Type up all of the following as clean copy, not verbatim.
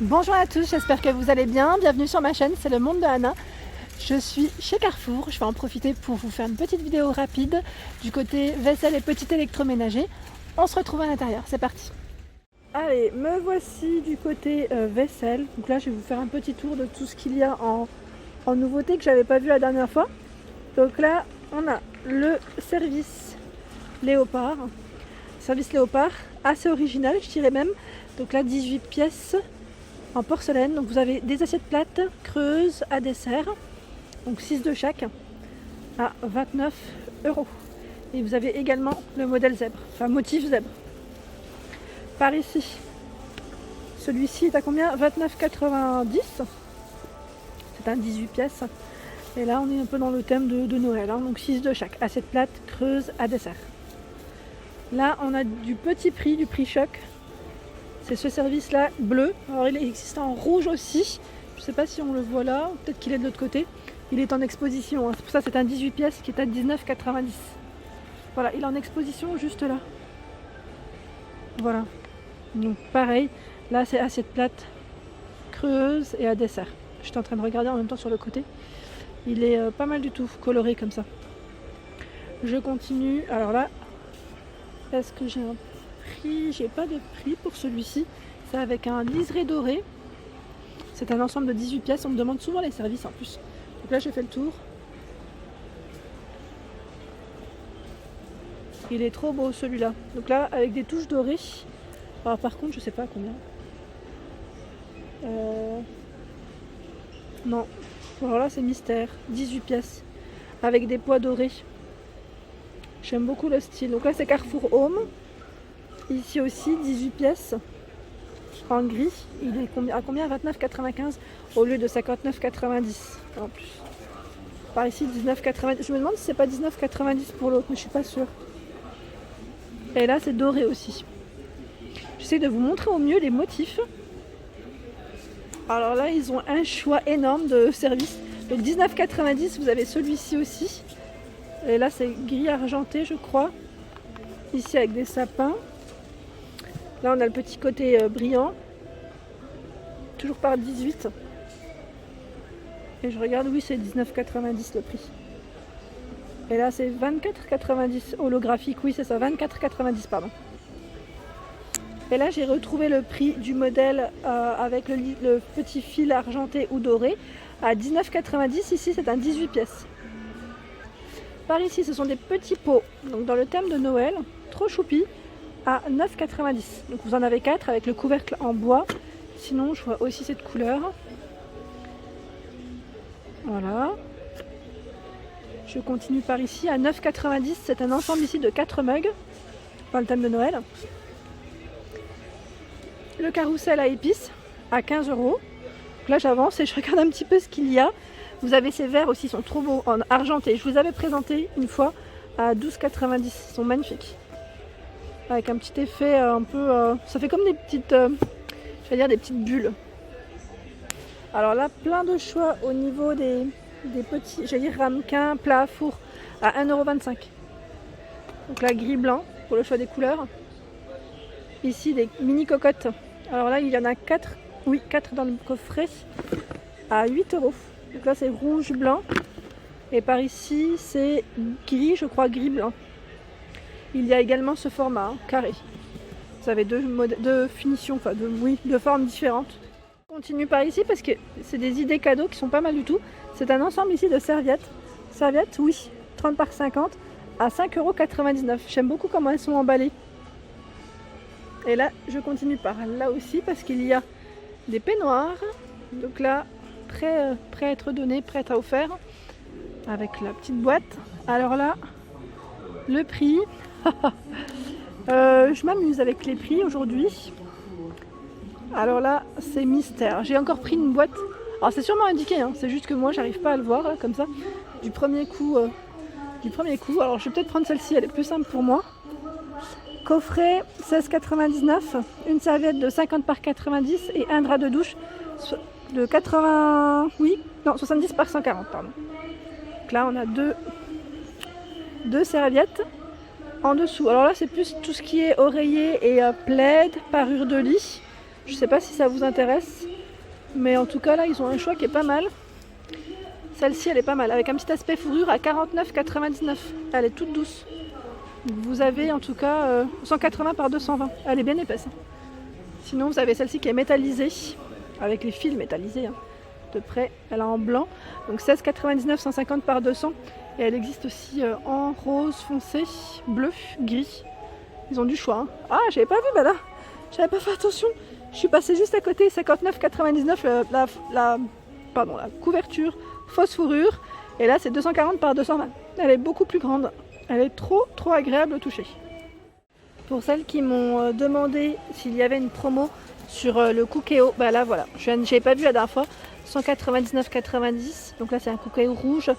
Bonjour à tous, j'espère que vous allez bien. Bienvenue sur ma chaîne, c'est le monde de Anna. Je suis chez Carrefour, je vais en profiter pour vous faire une petite vidéo rapide du côté vaisselle et petit électroménager. On se retrouve à l'intérieur, c'est parti. Allez, me voici du côté vaisselle. Donc là, je vais vous faire un petit tour de tout ce qu'il y a en nouveauté que j'avais pas vu la dernière fois. Donc là, on a le service Léopard. Service Léopard, assez original, je dirais même. Donc là, 18 pièces en porcelaine. Donc vous avez des assiettes plates, creuses, à dessert. Donc 6 de chaque à 29 €. Et vous avez également le modèle zèbre, enfin motif zèbre. Par ici, celui-ci est à combien? 29,90 €. C'est un 18 pièces. Et là, on est un peu dans le thème de Noël. Hein. Donc 6 de chaque, assiette plate, creuse, à dessert. Là, on a du petit prix, du prix choc. C'est ce service-là bleu. Alors, il existe en rouge aussi. Je ne sais pas si on le voit là. Peut-être qu'il est de l'autre côté. Il est en exposition. Hein. C'est pour ça que c'est un 18 pièces qui est à 19,90 €. Voilà, il est en exposition juste là. Voilà. Donc pareil. Là, c'est assiette plate, creuse et à dessert. J'étais en train de regarder en même temps sur le côté. Il est pas mal du tout coloré comme ça. Je continue. Alors là, est-ce que j'ai un prix? J'ai pas de prix pour celui-ci. C'est avec un liseré doré. C'est un ensemble de 18 pièces. On me demande souvent les services en plus. Donc là, j'ai fait le tour. Il est trop beau celui-là. Donc là, avec des touches dorées. Alors par contre, je sais pas combien. Non. Alors là, c'est mystère. 18 pièces. Avec des pois dorés. J'aime beaucoup le style. Donc là, c'est Carrefour Home. Ici aussi, 18 pièces. En gris. Il est à combien? 29,95 € au lieu de 59,90 € en plus. Par ici, 19,90 €. Je me demande si c'est pas 19,90 € pour l'autre, mais je suis pas sûre. Et là, c'est doré aussi. J'essaie de vous montrer au mieux les motifs. Alors là, ils ont un choix énorme de services. Donc 19,90 €, vous avez celui-ci aussi. Et là, c'est gris argenté, je crois. Ici, avec des sapins. Là, on a le petit côté brillant. Toujours par 18. Et je regarde, oui, c'est 19,90 € le prix. Et là, c'est 24,90 € holographique. Oui, c'est ça, 24,90 €, pardon. Et là, j'ai retrouvé le prix du modèle avec le petit fil argenté ou doré à 19,90 €. Ici, c'est un 18 pièces. Par ici, ce sont des petits pots. Donc, dans le thème de Noël, trop choupi, à 9,90 €. Donc, vous en avez 4 avec le couvercle en bois. Sinon, je vois aussi cette couleur. Voilà. Je continue par ici à 9,90 €. C'est un ensemble ici de 4 mugs dans le thème de Noël. Le carrousel à épices à 15 €. Donc là, j'avance et je regarde un petit peu ce qu'il y a. Vous avez ces verres aussi, ils sont trop beaux, en argenté. Je vous avais présenté une fois à 12,90 €. Ils sont magnifiques. Avec un petit effet un peu... ça fait comme des petites... je vais dire des petites bulles. Alors là, plein de choix au niveau des petits... J'allais dire ramequins, plats, four à 1,25 €. Donc là, gris-blanc pour le choix des couleurs. Ici, des mini cocottes. Alors là, il y en a 4. Oui, 4 dans le coffret à 8 €. Donc là, c'est rouge-blanc. Et par ici, c'est gris, je crois, gris-blanc. Il y a également ce format, hein, carré. Vous avez deux finitions, enfin deux formes différentes. On continue par ici parce que c'est des idées cadeaux qui sont pas mal du tout. C'est un ensemble ici de serviettes. Serviettes, oui, 30 par 50 à 5,99 €. J'aime beaucoup comment elles sont emballées. Et là, je continue par là aussi parce qu'il y a des peignoirs. Donc là, prêt à être donné, prêt à offert. Avec la petite boîte. Alors là, le prix. Je m'amuse avec les prix aujourd'hui. Alors là, c'est mystère. J'ai encore pris une boîte. Alors c'est sûrement indiqué, hein. C'est juste que moi, j'arrive pas à le voir là, comme ça. Du premier coup. Alors je vais peut-être prendre celle-ci, elle est plus simple pour moi. Coffret 16,99 €, une serviette de 50 par 90 et un drap de douche de 70 par 140, pardon. Donc là, on a deux serviettes en dessous. Alors là, c'est plus tout ce qui est oreiller et plaid, parure de lit. Je sais pas si ça vous intéresse, mais en tout cas là ils ont un choix qui est pas mal. Celle-ci elle est pas mal, avec un petit aspect fourrure à 49,99. Elle est toute douce. Vous avez en tout cas 180 par 220, elle est bien épaisse. Sinon vous avez celle-ci qui est métallisée, avec les fils métallisés de près, elle est en blanc, donc 16,99, 150 par 200. Et elle existe aussi en rose foncé, bleu, gris. Ils ont du choix. Ah, j'avais pas vu, bah là, j'avais pas fait attention. Je suis passée juste à côté, 59,99 la couverture fausse fourrure. Et là, c'est 240 par 220. Elle est beaucoup plus grande. Elle est trop agréable au toucher. Pour celles qui m'ont demandé s'il y avait une promo sur le Cookéo, bah là voilà, je n'avais pas vu la dernière fois. 199,90. Donc là, c'est un Cookéo rouge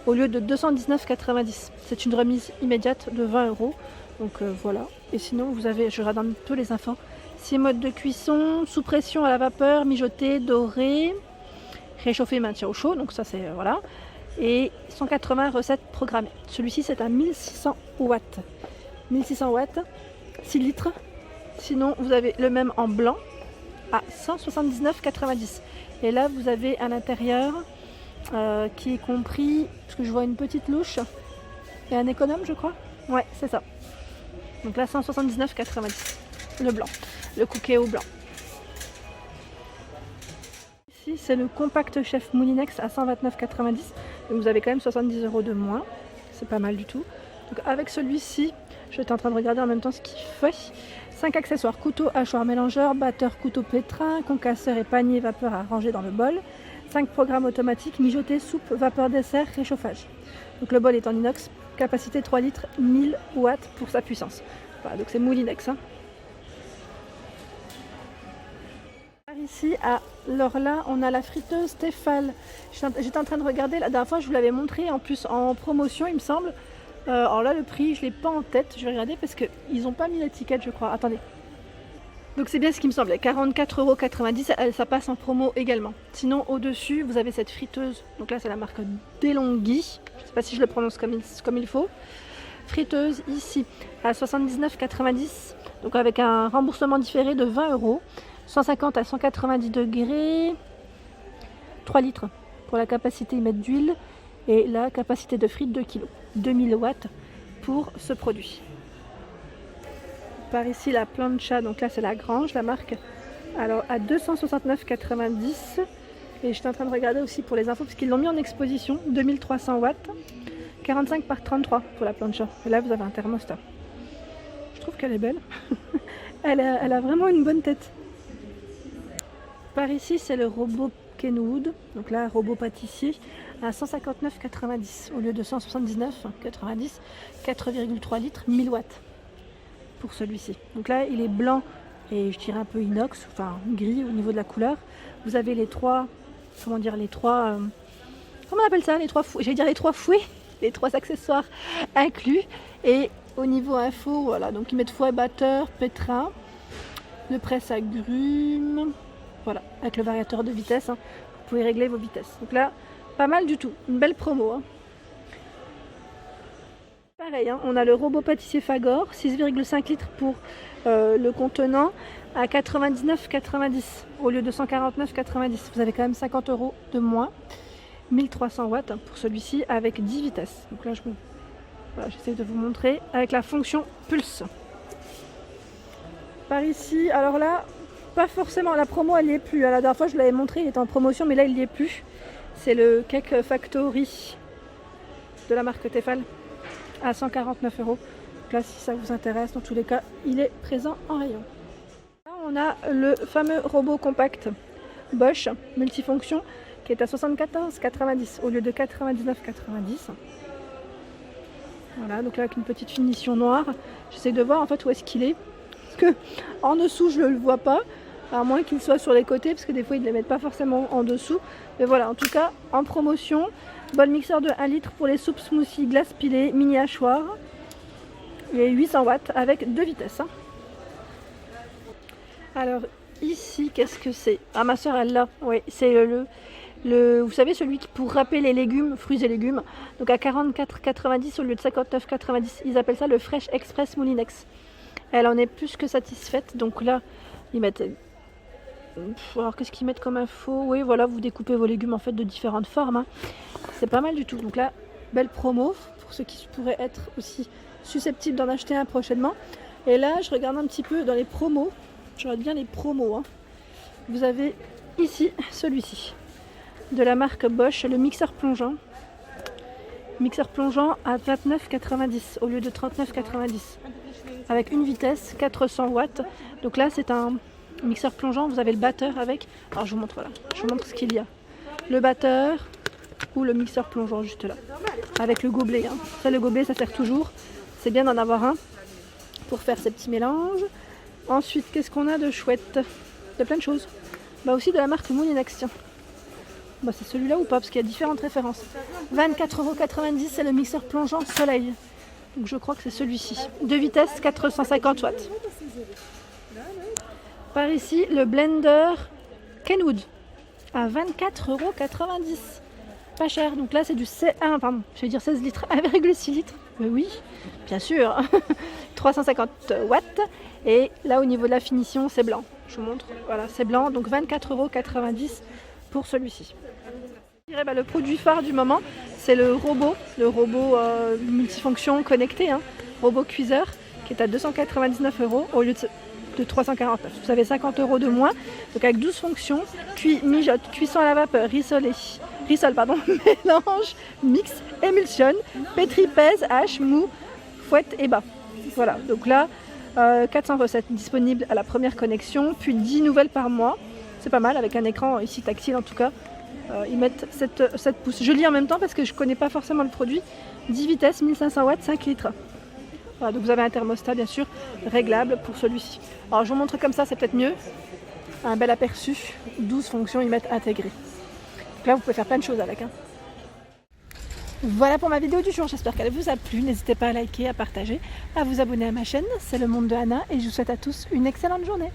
au lieu de 219,90. C'est une remise immédiate de 20 €. Donc voilà. Et sinon, vous avez, je redonne tous les infos. 6 modes de cuisson, sous pression à la vapeur, mijoté, doré, réchauffé, maintien au chaud. Donc ça, c'est voilà. Et 180 recettes programmées. Celui-ci, c'est à 1600 watts. 1600 watts, 6 litres. Sinon, vous avez le même en blanc à 179,90. Et là, vous avez à l'intérieur qui est compris, parce que je vois une petite louche et un économe, je crois. Ouais, c'est ça. Donc là, 179,90. Le blanc, le Cookéo blanc. Ici, c'est le compact chef Moulinex à 129,90. Donc vous avez quand même 70 € de moins. C'est pas mal du tout. Donc avec celui-ci, j'étais en train de regarder en même temps ce qu'il fait. 5 accessoires, couteau, hachoir, mélangeur, batteur, couteau pétrin, concasseur et panier vapeur à ranger dans le bol. 5 programmes automatiques, mijoter, soupe, vapeur dessert, réchauffage. Donc le bol est en inox, capacité 3 litres, 1000 watts pour sa puissance. Voilà, donc c'est Moulinex. Ici, alors là, on a la friteuse Tefal. J'étais en train de regarder, la dernière fois je vous l'avais montré en plus en promotion, il me semble. Alors là, le prix, je ne l'ai pas en tête, je vais regarder parce qu'ils n'ont pas mis l'étiquette, je crois. Attendez. Donc c'est bien ce qui me semblait, 44,90 €, ça passe en promo également. Sinon, au-dessus, vous avez cette friteuse. Donc là, c'est la marque DeLonghi. Je ne sais pas si je le prononce comme il faut. Friteuse ici à 79,90 €. Donc avec un remboursement différé de 20 €. 150 à 190 degrés. 3 litres pour la capacité mettre d'huile. Et la capacité de frites 2 kg. 2000 watts pour ce produit. Par ici la plancha, donc là c'est la Grange, la marque. Alors à 269,90. Et je suis en train de regarder aussi pour les infos parce qu'ils l'ont mis en exposition. 2300 watts. 45 par 33 pour la plancha. Et là vous avez un thermostat. Je trouve qu'elle est belle. elle a vraiment une bonne tête. Par ici c'est le robot Kenwood, donc là robot pâtissier à 159,90 au lieu de 179,90, 4,3 litres, 1000 watts pour celui-ci. Donc là il est blanc et je dirais un peu inox, enfin gris au niveau de la couleur. Vous avez les trois, comment on appelle ça, les trois fouets, j'allais dire les trois fouets, les trois accessoires inclus. Et au niveau info, voilà, donc ils mettent fouet, batteur, pétrin, le presse agrumes. Voilà, avec le variateur de vitesse, vous pouvez régler vos vitesses. Donc là, pas mal du tout, une belle promo. Pareil, on a le robot pâtissier Fagor, 6,5 litres pour le contenant, à 99,90 au lieu de 149,90. Vous avez quand même 50 € de moins, 1300 watts pour celui-ci avec 10 vitesses. Donc là, voilà, j'essaie de vous montrer avec la fonction pulse. Par ici, alors là, pas forcément, la promo elle n'y est plus. La dernière fois je l'avais montré, il était en promotion, mais là il n'y est plus. C'est le Cake Factory de la marque Tefal à 149 €. Donc là, si ça vous intéresse, dans tous les cas, il est présent en rayon. Là, on a le fameux robot compact Bosch multifonction qui est à 74,90 au lieu de 99,90. Voilà, donc là avec une petite finition noire. J'essaie de voir en fait où est-ce qu'il est. Parce que en dessous je ne le vois pas. À moins qu'il soit sur les côtés, parce que des fois ils ne les mettent pas forcément en dessous. Mais voilà, en tout cas, en promotion, bol mixeur de 1 litre pour les soupes, smoothies, glace pilée, mini hachoir. Il est 800 watts avec 2 vitesses. Alors ici, qu'est-ce que c'est? Ah, ma soeur elle l'a. Oui, c'est vous savez, celui qui pour râper les légumes, fruits et légumes. Donc à 44,90 au lieu de 59,90. Ils appellent ça le Fresh Express Moulinex. Elle en est plus que satisfaite. Donc là, ils mettent Alors qu'est-ce qu'ils mettent comme info? Oui, voilà, vous découpez vos légumes en fait de différentes formes, hein. C'est pas mal du tout. Donc là, belle promo pour ceux qui pourraient être aussi susceptibles d'en acheter un prochainement. Et là, je regarde un petit peu dans les promos. Je regarde bien les promos, hein. Vous avez ici celui-ci de la marque Bosch, le mixeur plongeant. Mixeur plongeant à 29,90 au lieu de 39,90 avec une vitesse 400 watts. Donc là, c'est un mixeur plongeant. Vous avez le batteur avec. Alors je vous montre, voilà. Je vous montre ce qu'il y a. Le batteur ou le mixeur plongeant juste là. Avec le gobelet, hein. Ça, le gobelet, ça sert toujours. C'est bien d'en avoir un pour faire ces petits mélanges. Ensuite, qu'est-ce qu'on a de chouette? Il y a plein de choses. Bah aussi de la marque Moulinex, tiens. Bah c'est celui-là ou pas? Parce qu'il y a différentes références. 24,90 €, c'est le mixeur plongeant Soleil. Donc je crois que c'est celui-ci. De vitesse, 450 watts. Par ici, le blender Kenwood à 24,90 €. Pas cher. Donc là, c'est du 16 litres, 1,6 litres. Mais oui, bien sûr. 350 watts. Et là, au niveau de la finition, c'est blanc. Je vous montre. Voilà, c'est blanc. Donc 24,90 € pour celui-ci. Je dirais, le produit phare du moment, c'est le robot multifonction connecté, hein, robot cuiseur, qui est à 299 € au lieu de 349. Vous avez 50 € de moins. Donc avec 12 fonctions, mijote, cuisson à la vapeur, rissole, mélange, mix, émulsionne, pétrit, pèse, hache, mou, fouette et bas. Voilà, donc là, 400 recettes disponibles à la première connexion, puis 10 nouvelles par mois. C'est pas mal, avec un écran ici tactile en tout cas. Ils mettent 7 pouces. Je lis en même temps parce que je ne connais pas forcément le produit. 10 vitesses, 1500 watts, 5 litres. Voilà, donc vous avez un thermostat bien sûr réglable pour celui-ci. Alors je vous montre comme ça, c'est peut-être mieux. Un bel aperçu. 12 fonctions, ils mettent intégrées. Donc là vous pouvez faire plein de choses avec, hein. Voilà pour ma vidéo du jour, j'espère qu'elle vous a plu. N'hésitez pas à liker, à partager, à vous abonner à ma chaîne. C'est le monde de Anna et je vous souhaite à tous une excellente journée.